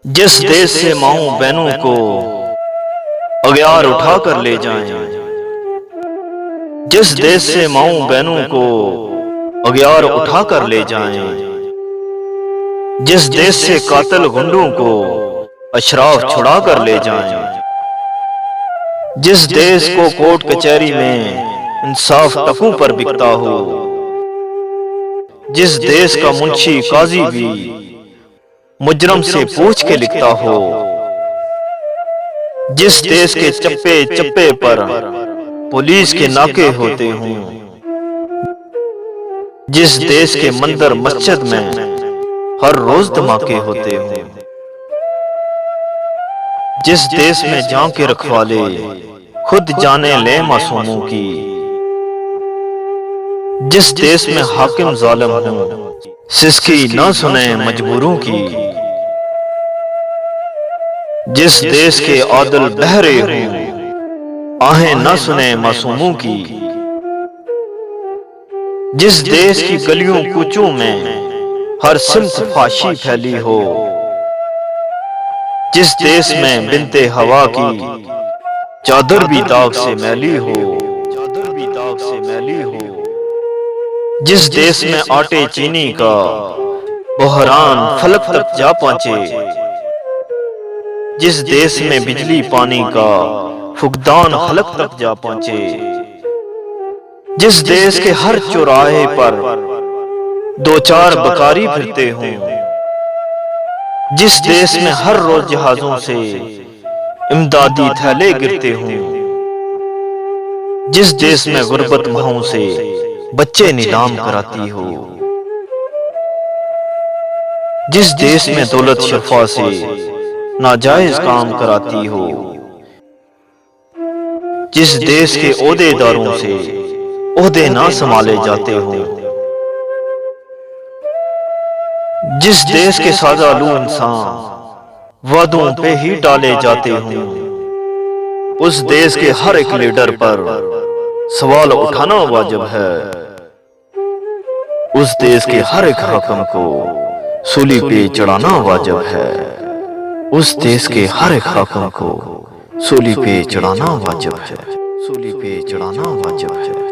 जिस देश से माऊं बहनों को अग्यार उठा कर ले जाएं, जिस देश से माऊं बहनों को अग्यार उठा कर ले जाएं, जिस देश से कातिल गुंडों को अशराफ छुड़ा कर ले जाएं, जिस देश को कोर्ट कचहरी में इंसाफ टकों पर बिकता हो, जिस देश का मुंशी काजी भी मुजरम से पूछ के लिखता हो, जिस देश के चप्पे चप्पे पर पुलिस के नाके होते हों, जिस देश के मंदिर मस्जिद में हर रोज धमाके होते हों, जिस देश में जान के रखवाले खुद जाने ले मासूमों की, जिस देश में हाकिम जालिम हो सिसकी न सुने मजबूरों की, जिस देश के आदिल बहरे हों आहें न सुने मासूमों की, जिस देश की गलियों कूचों में हर सिमत फाशी फैली हो, जिस देश में बिनते हवा की चादर भी दाग से मैली हो, जिस देश में आटे चीनी का बहरान फलक तक जा पहुंचे, जिस देश में बिजली पानी का फुकदान हलक तक जा पहुंचे, जिस देश के हर चौराहे पर दो चार बकारी फिरते हों, जिस देश में हर रोज जहाजों से इमदादी थैले गिरते हों, जिस देश में गुर्बत माहों से बच्चे नीलाम कराती हो, जिस देश में दौलत शफा से नाजायज काम कराती हो, जिस देश के ओहदेदारों से ओहदे ना संभाले जाते हो, जिस देश के सादालू इंसान वादों पे ही डाले जाते हों, उस देश के हर एक लीडर पर सवाल उठाना वाजिब है, उस देश के हर एक हाकिम को सूली पे चढ़ाना वाजिब है, उस देश के हर एक हाकिम को सूली पे चढ़ाना वाजिब है, सूली पे चढ़ाना वाजिब है।